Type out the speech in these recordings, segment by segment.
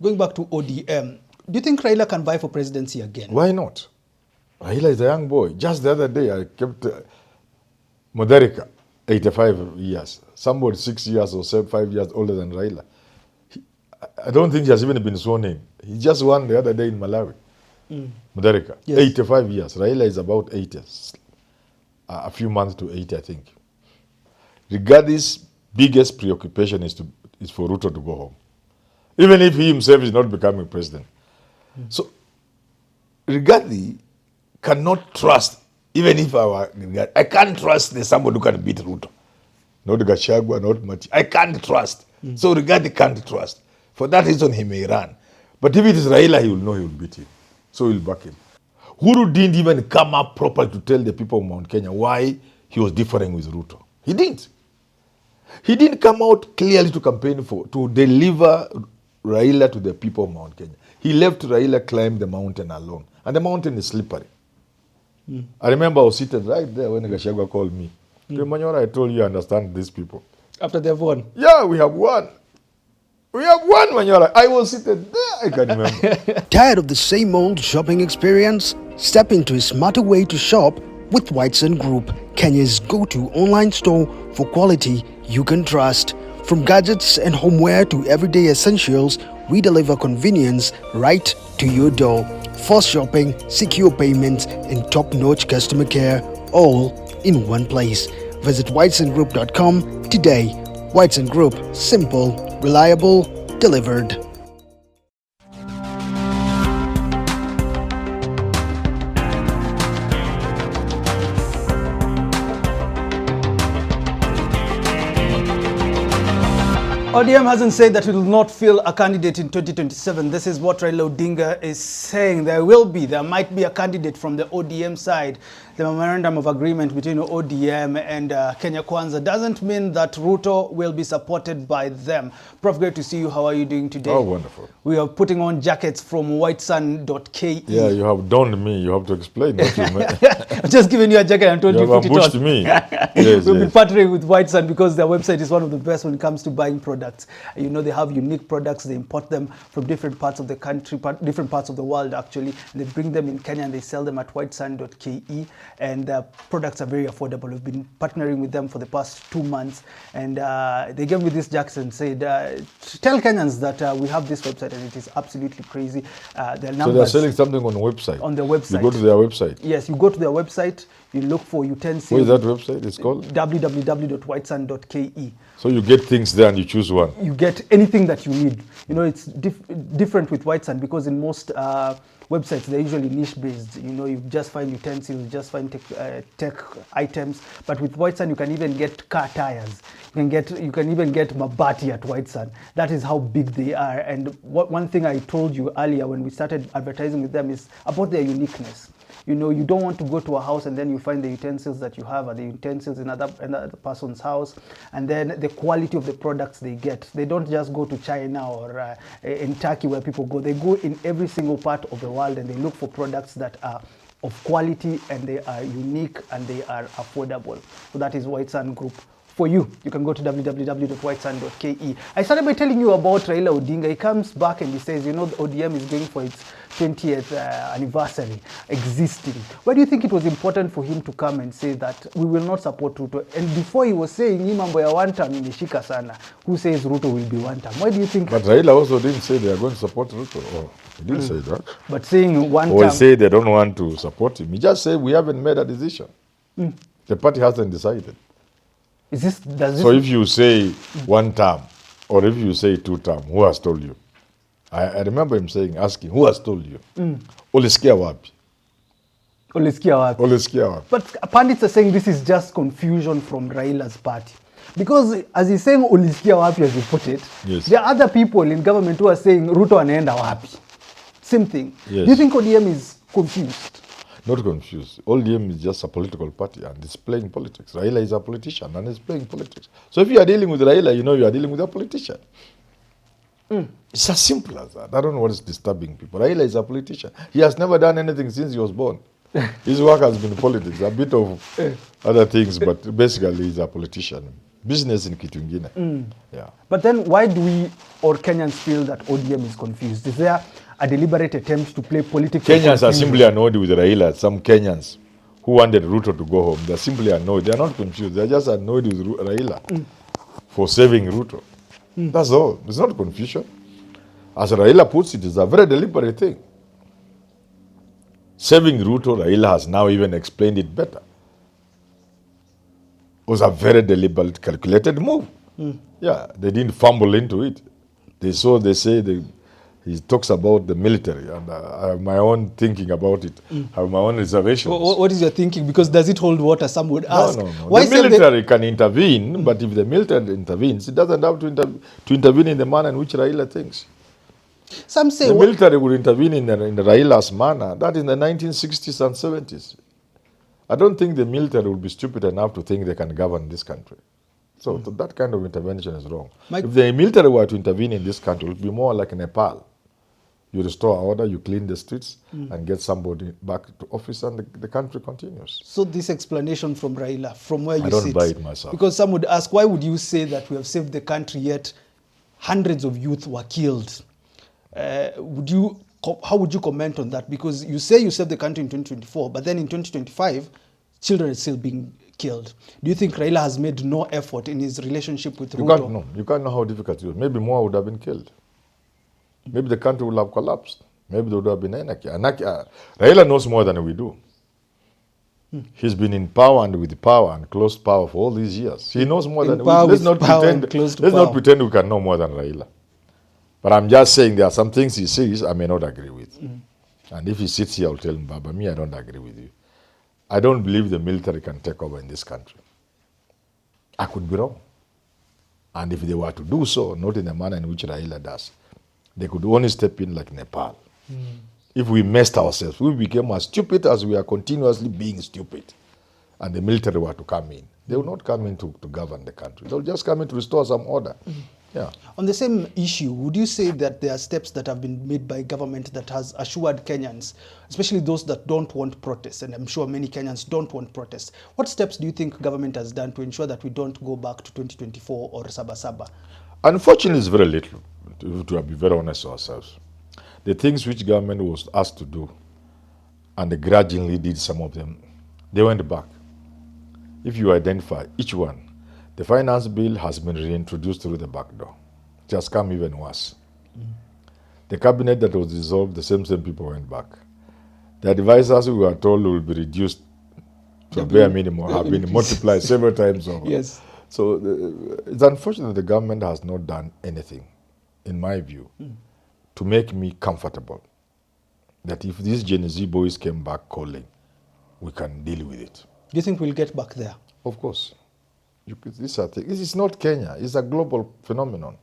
Going back to ODM, do you think Raila can vie for presidency again? Why not? Raila is a young boy. Just the other day, I kept Mudavadi, 85 years. Somebody 6 years or 5 years older than Raila. I don't think he has even been sworn in. He just won the other day in Malawi. Mudavadi, yes. 85 years. Raila is about 80. A few months to 80, I think. Rigathi's biggest preoccupation is for Ruto to go home. Even if he himself is not becoming president. So, Rigathi cannot trust, even if I can't trust there's somebody who can beat Ruto. Not Gachagua, not Mati. I can't trust. So Rigathi can't trust. For that reason, he may run. But if it is Raila, he will know he will beat him. So he will back him. Uhuru didn't even come up properly to tell the people of Mount Kenya why he was differing with Ruto. He didn't. He didn't come out clearly to campaign to deliver Raila to the people of Mount Kenya. He left Raila climb the mountain alone. And the mountain is slippery. I remember I was sitting right there when Gachagua called me. Herman Manyora, I told you, I understand these people. After they've won? Yeah, we have won. We have won, Manyora. I was sitting there, I can remember. Tired of the same old shopping experience? Step into a smarter way to shop with Whiteson Group, Kenya's go-to online store for quality you can trust. From gadgets and homeware to everyday essentials, we deliver convenience right to your door. Fast shopping, secure payments, and top-notch customer care, all in one place. Visit whitesongroup.com today. Whiteson Group, simple, reliable, delivered. ODM hasn't said that it will not field a candidate in 2027. This is what Raila Odinga is saying. There might be a candidate from the ODM side. The memorandum of agreement between ODM and Kenya Kwanza doesn't mean that Ruto will be supported by them. Prof, great to see you. How are you doing today? Oh, wonderful. We are putting on jackets from whitesun.ke. Yeah, you have donned me. You have to explain what you meant. I've just given you a jacket and told you have put it on. me. Yes, We've been partnering with Whitesun because their website is one of the best when it comes to buying products. You know, they have unique products. They import them from different parts of the country, different parts of the world, actually. And they bring them in Kenya and they sell them at whitesun.ke. And the products are very affordable. We've been partnering with them for the past 2 months. And they gave me this jacket and said, tell Kenyans that we have this website and it is absolutely crazy. So they're selling something on the website? On the website. You go to their website? Yes, you go to their website. You look for utensils. What is that website? It's called? www.whitesun.ke. So you get things there and you choose one? You get anything that you need. You know, it's different with Whitesun because in most websites, they're usually niche-based. You know, you just find utensils, you just find tech items. But with Whitesun, you can even get car tires. You can even get mabati at Whitesun. That is how big they are. And one thing I told you earlier when we started advertising with them is about their uniqueness. You know, you don't want to go to a house and then you find the utensils that you have are the utensils in another person's house, and then the quality of the products they get. They don't just go to China or in Turkey where people go. They go in every single part of the world and they look for products that are of quality and they are unique and they are affordable. So that is Whitesun Group. For you, you can go to www.whitesun.ke. I started by telling you about Raila Odinga. He comes back and he says, you know, the ODM is going for its 20th anniversary existing. Why do you think it was important for him to come and say that we will not support Ruto? And before he was saying, hii mambo ya one term imeshika sana, who says Ruto will be one term? Why do you think? But Raila also didn't say they are going to support Ruto. Oh, he didn't say that. But saying one term. Or he said they don't want to support him. He just said we haven't made a decision. The party hasn't decided. So if you say one term, or if you say 2 term, who has told you? I remember him asking, who has told you? Ulisikia wapi? Ulisikia wapi? Ulisikia wapi? But pundits are saying this is just confusion from Raila's party. Because as he's saying ulisikia wapi, as you put it, yes, there are other people in government who are saying Ruto anaenda wapi. Same thing. Yes. Do you think ODM is confused? Not confused. ODM is just a political party and it's playing politics. Raila is a politician and he's playing politics. So if you are dealing with Raila, you know you are dealing with a politician. It's as simple as that. I don't know what is disturbing people. Raila is a politician. He has never done anything since he was born. His work has been politics, a bit of other things, but basically he's a politician. Business in kitu ingine. Yeah. But then why do we or Kenyans feel that ODM is confused? Is there a deliberate attempt to play political Kenyans are confusion? simply annoyed with Raila. Some Kenyans who wanted Ruto to go home, they're simply annoyed. They're not confused. They're just annoyed with Raila for saving Ruto. That's all. It's not confusion. As Raila puts it, it's a very deliberate thing. Saving Ruto, Raila has now even explained it better. It was a very deliberate, calculated move. Yeah, they didn't fumble into it. He talks about the military, and I have my own thinking about it. I have my own reservations. What is your thinking? Because does it hold water? Some would ask. No. Why The military can intervene, but if the military intervenes, it doesn't have to intervene in the manner in which Raila thinks. Some say The military would intervene in the Raila's manner, that in the 1960s and 70s. I don't think the military will be stupid enough to think they can govern this country. So that kind of intervention is wrong. If the military were to intervene in this country, it would be more like Nepal. You restore order, you clean the streets, and get somebody back to office, and the country continues. So this explanation from Raila, from where you sit. I don't buy it myself. Because some would ask, why would you say that we have saved the country yet hundreds of youth were killed? How would you comment on that? Because you say you saved the country in 2024, but then in 2025, children are still being killed. Do you think Raila has made no effort in his relationship with Ruto? You can't know how difficult it was. Maybe more would have been killed. Maybe the country would have collapsed. Maybe there would have been anarchy. Raila knows more than we do. He's been in power and with power and close power for all these years. He knows more than we do. Let's not pretend we can know more than Raila. But I'm just saying there are some things he says I may not agree with. And if he sits here, I'll tell him, Baba, me, I don't agree with you. I don't believe the military can take over in this country. I could be wrong. And if they were to do so, not in the manner in which Raila does, they could only step in like Nepal. If we messed ourselves, we became as stupid as we are continuously being stupid, and the military were to come in, they will not come in to govern the country. They'll just come in to restore some order. Yeah. On the same issue, would you say that there are steps that have been made by government that has assured Kenyans, especially those that don't want protests, and I'm sure many Kenyans don't want protests, what steps do you think government has done to ensure that we don't go back to 2024 or Saba? Unfortunately, it's very little, to be very honest with ourselves. The things which government was asked to do, and they grudgingly did some of them, they went back. If you identify each one, the finance bill has been reintroduced through the back door. It has come even worse. The cabinet that was dissolved, the same people went back. The advisors we were told will be reduced to a bare minimum have been multiplied several times over. Yes. So it's unfortunate the government has not done anything, in my view, to make me comfortable that if these Gen Z boys came back calling, we can deal with it. Do you think we'll get back there? Of course. This is not Kenya. It's a global phenomenon.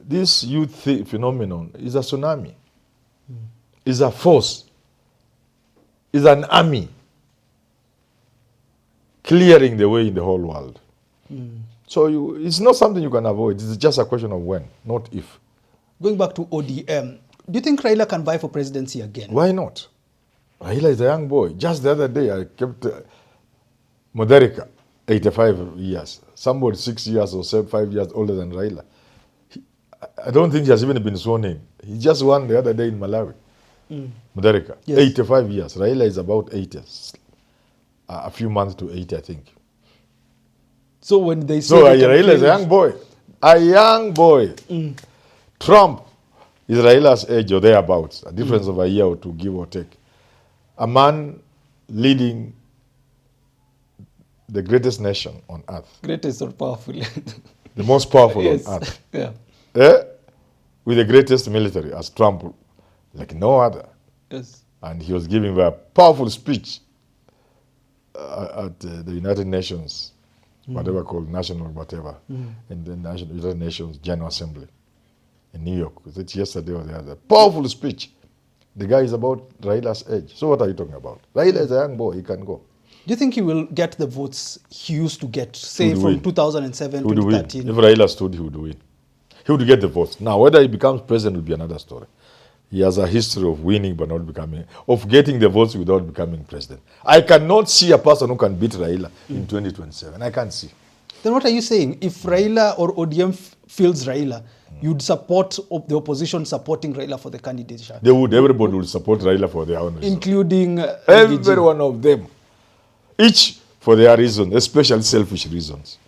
This youth phenomenon is a tsunami. It's a force. It's an army clearing the way in the whole world. So it's not something you can avoid. It's just a question of when, not if. Going back to ODM, do you think Raila can vie for presidency again? Why not? Raila is a young boy. Just the other day, I kept Mudavadi, 85 years. Somebody 6 years or 5 years older than Raila. I don't think he has even been sworn in. He just won the other day in Malawi. Mudavadi, yes. 85 years. Raila is about 80. A few months to 80, I think. So when they say... So Raila is a young boy. A young boy. Trump is Raila's age or thereabouts. A difference of a year or two, give or take. A man leading the greatest nation on earth. Greatest or powerful? The most powerful yes. on earth. Yeah. With the greatest military as Trump, like no other. Yes. And he was giving a powerful speech at the United Nations, whatever called national whatever, in the United Nations General Assembly in New York. Was it yesterday or the other? Powerful speech. The guy is about Raila's age. So what are you talking about? Raila is a young boy. He can go. Do you think he will get the votes he used to get, say, from 2007 to 2013? If Raila stood, he would win. He would get the votes. Now, whether he becomes president will be another story. He has a history of winning but not becoming, of getting the votes without becoming president. I cannot see a person who can beat Raila in 2027. I can't see. Then what are you saying? If Raila or ODM fields Raila, you'd support the opposition supporting Raila for the candidature? They would. Everybody would support Raila for their own reason. Including Every one of them. Each for their reason, especially selfish reasons.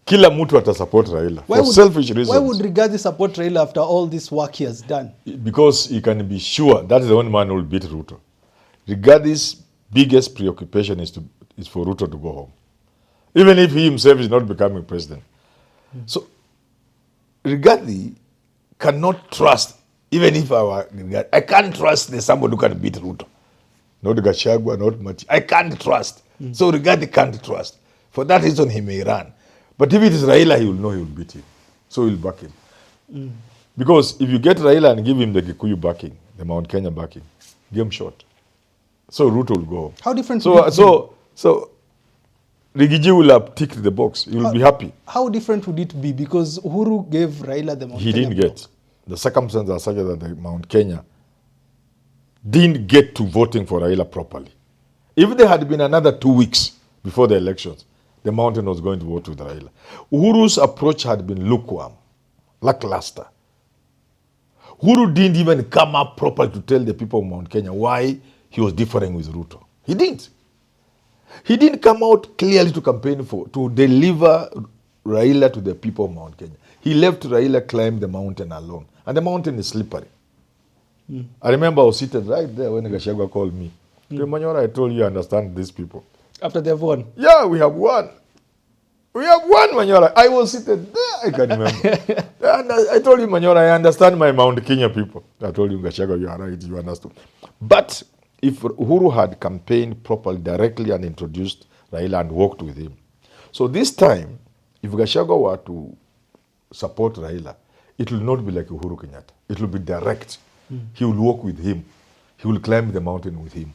Kila mtu atasupport Raila for selfish reasons. Why would Rigathi support Raila after all this work he has done? Because he can be sure that's the only man who will beat Ruto. Rigathi's biggest preoccupation is for Ruto to go home. Even if he himself is not becoming president. So, Rigathi cannot trust, even if I were Rigathi, I can't trust there's somebody who can beat Ruto. Not Gachagua, not Mati. I can't trust. So Rigathi can't trust. For that reason, he may run. But if it is Raila, he will know he will beat him. So he will back him. Because if you get Raila and give him the Kikuyu backing, the Mount Kenya backing, game shot. So Ruto will go home. How different So Rigiji will have ticked the box. He will be happy. How different would it be? Because Uhuru gave Raila the Mount He Kenya didn't get. The circumstances are such that the Mount Kenya didn't get to voting for Raila properly. If there had been another 2 weeks before the elections, the mountain was going to vote with Raila. Uhuru's approach had been lukewarm, lackluster. Uhuru didn't even come up properly to tell the people of Mount Kenya why he was differing with Ruto. He didn't. He didn't come out clearly to campaign to deliver Raila to the people of Mount Kenya. He left Raila climb the mountain alone. And the mountain is slippery. I remember I was seated right there when Gachagua called me. Herman Manyora, I told you, I understand these people. After they've won? Yeah, we have won. We have won, Manyora. I was seated there, I can remember. And I told you, Manyora, I understand my Mount Kenya people. I told you, Gachagua, you are right, you understood. But if Uhuru had campaigned properly, directly, and introduced Raila and worked with him. So this time, if Gachagua were to support Raila, it will not be like Uhuru Kenyatta. It will be direct. He will work with him. He will climb the mountain with him.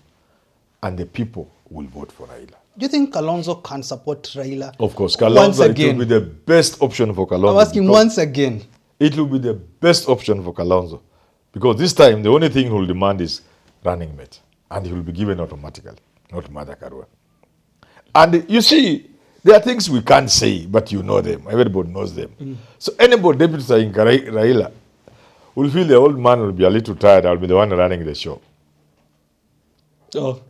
And the people will vote for Raila. Do you think Kalonzo can support Raila? Of course. Kalonzo, it will be the best option for Kalonzo. I'm asking once again. It will be the best option for Kalonzo. Because this time, the only thing he will demand is running mate. And he will be given automatically, not Mother Karua. And you see, there are things we can't say, but you know them. Everybody knows them. So anybody deputy saying Raila will feel the old man will be a little tired. I'll be the one running the show. Oh.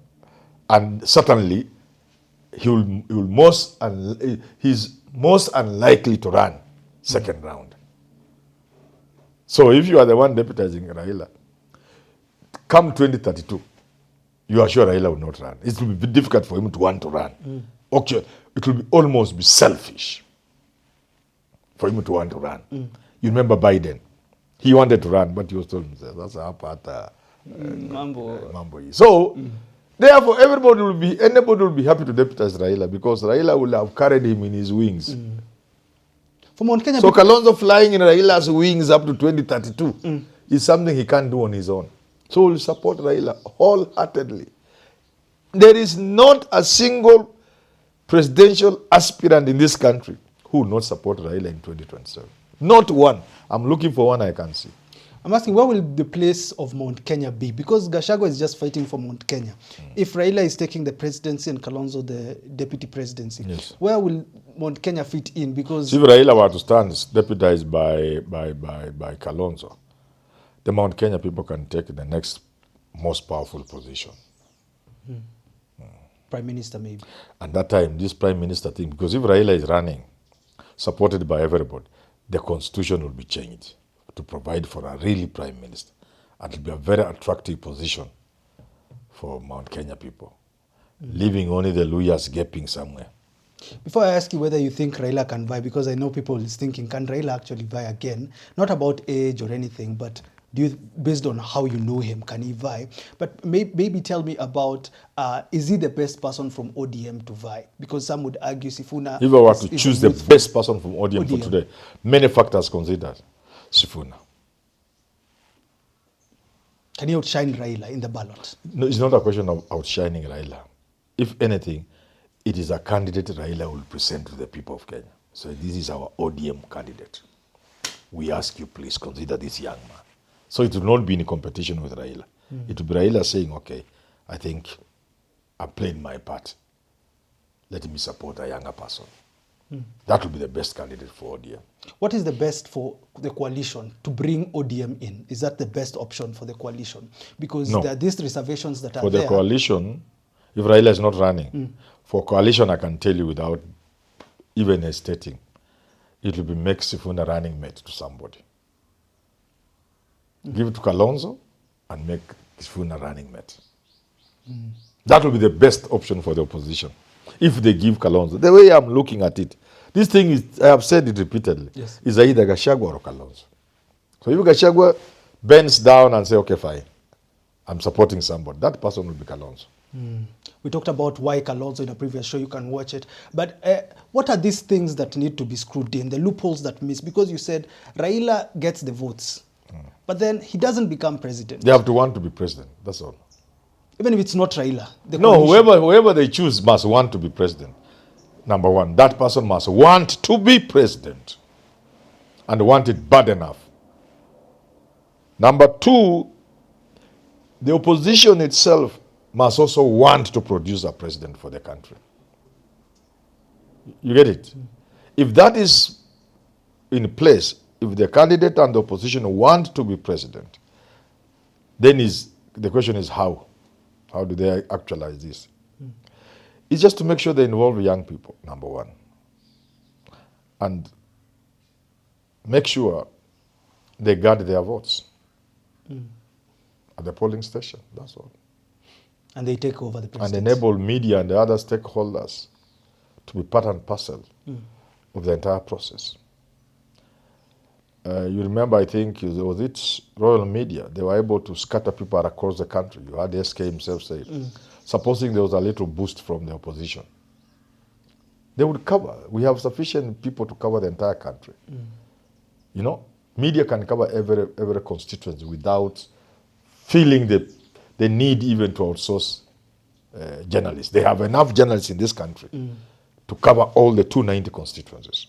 And certainly, he's most unlikely to run second round. So if you are the one deputizing Raila, come 2032, you are sure Raila will not run. It will be difficult for him to want to run. Okay, it will almost be selfish for him to want to run. You remember Biden. He wanted to run, but he was told himself, that's a part Mambo. So, therefore, anybody will be happy to deputize Raila because Raila will have carried him in his wings. For Mount Kenya, so Kalonzo flying in Raila's wings up to 2032 is something he can't do on his own. So we'll support Raila wholeheartedly. There is not a single presidential aspirant in this country who will not support Raila in 2027. Not one. I'm looking for one I can see. I'm asking, where will the place of Mount Kenya be? Because Gachagua is just fighting for Mount Kenya. If Raila is taking the presidency and Kalonzo the deputy presidency, where will Mount Kenya fit in? Because if Raila were to stand deputized by Kalonzo, the Mount Kenya people can take the next most powerful position. Prime Minister, maybe. And that time, this Prime Minister thing, because if Raila is running, supported by everybody, the constitution will be changed to provide for a really Prime Minister. And it will be a very attractive position for Mount Kenya people, leaving only the lawyers gaping somewhere. Before I ask you whether you think Raila can vie, because I know people is thinking, can Raila actually vie again? Not about age or anything, but based on how you know him, can he vie? But maybe tell me about, is he the best person from ODM to vie? Because some would argue Sifuna... If I were to choose the best person from ODM for today, many factors considered, Sifuna. Can he outshine Raila in the ballot? No, it's not a question of outshining Raila. If anything, it is a candidate Raila will present to the people of Kenya. So this is our ODM candidate. we ask you, please consider this young man. So it will not be in competition with Raila. It will be Raila saying, okay, I think I played my part. Let me support a younger person. That will be the best candidate for ODM. What is the best for the coalition to bring ODM in? Is that the best option for the coalition? Because No. there are these reservations that are For there. the coalition, if Raila is not running, for coalition, I can tell you without even hesitating, it will be make Sifuna running mate to somebody. Give it to Kalonzo and make Sifuna running mate. That will be the best option for the opposition. If they give Kalonzo, the way I'm looking at it, this thing is, I have said it repeatedly, Yes. is either Gachagua or Kalonzo. So if Gachagua bends down and say, okay, fine, I'm supporting somebody, that person will be Kalonzo. We talked about why Kalonzo in a previous show, you can watch it. But what are these things that need to be screwed in, the loopholes that miss? Because you said Raila gets the votes, but then he doesn't become president. They have to want to be president, that's all. Even if it's not Raila. The No, coalition. whoever they choose must want to be president. Number one, that person must want to be president and want it bad enough. Number two, the opposition itself must also want to produce a president for the country. You get it? If that is in place, if the candidate and the opposition want to be president, then the question is how? How do they actualize this? It's just to make sure they involve young people, number one. And make sure they guard their votes at the polling station, that's all. And they take over the And presidency. enable media and the other stakeholders to be part and parcel of the entire process. You remember, I think, was it Royal Media? They were able to scatter people across the country. You had SK himself say, supposing there was a little boost from the opposition, they would cover. We have sufficient people to cover the entire country. You know, media can cover every constituency without feeling the need even to outsource journalists. They have enough journalists in this country to cover all the 290 constituencies.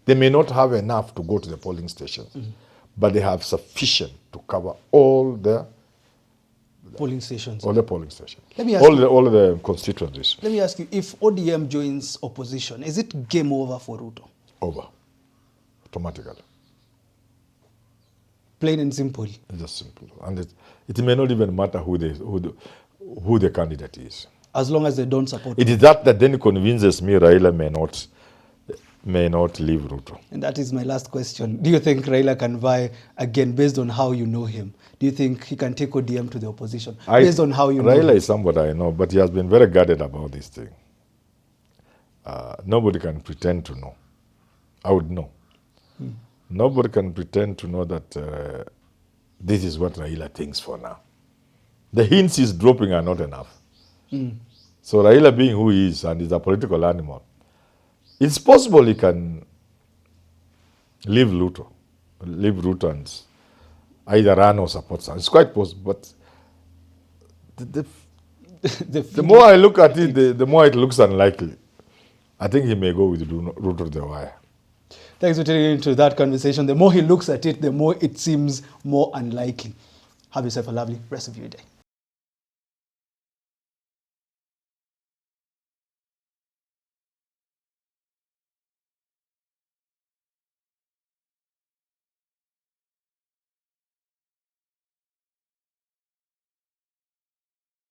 They may not have enough to go to the polling stations, but they have sufficient to cover all the polling stations. polling stations. Let me ask all the constituencies. Let me ask you, if ODM joins opposition, is it game over for Ruto? Over. Automatically. Plain and simple. It's just simple. And it may not even matter who the candidate is. As long as they don't support It is that then convinces me Raila may not leave Ruto. And that is my last question. Do you think Raila can vie again based on how you know him? Do you think he can take ODM to the opposition based on how you know Raila him? is somebody I know, but he has been very guarded about this thing. Nobody can pretend to know. I would know. Nobody can pretend to know that this is what Raila thinks for now. The hints he's dropping are not enough. So Raila being who he is and is a political animal, it's possible he can leave Ruto and either run or support someone. It's quite possible, but the more I look at it, the more it looks unlikely. I think he may go with Ruto to the wire. Thanks for tuning into that conversation. The more he looks at it, the more it seems more unlikely. Have yourself a lovely rest of your day.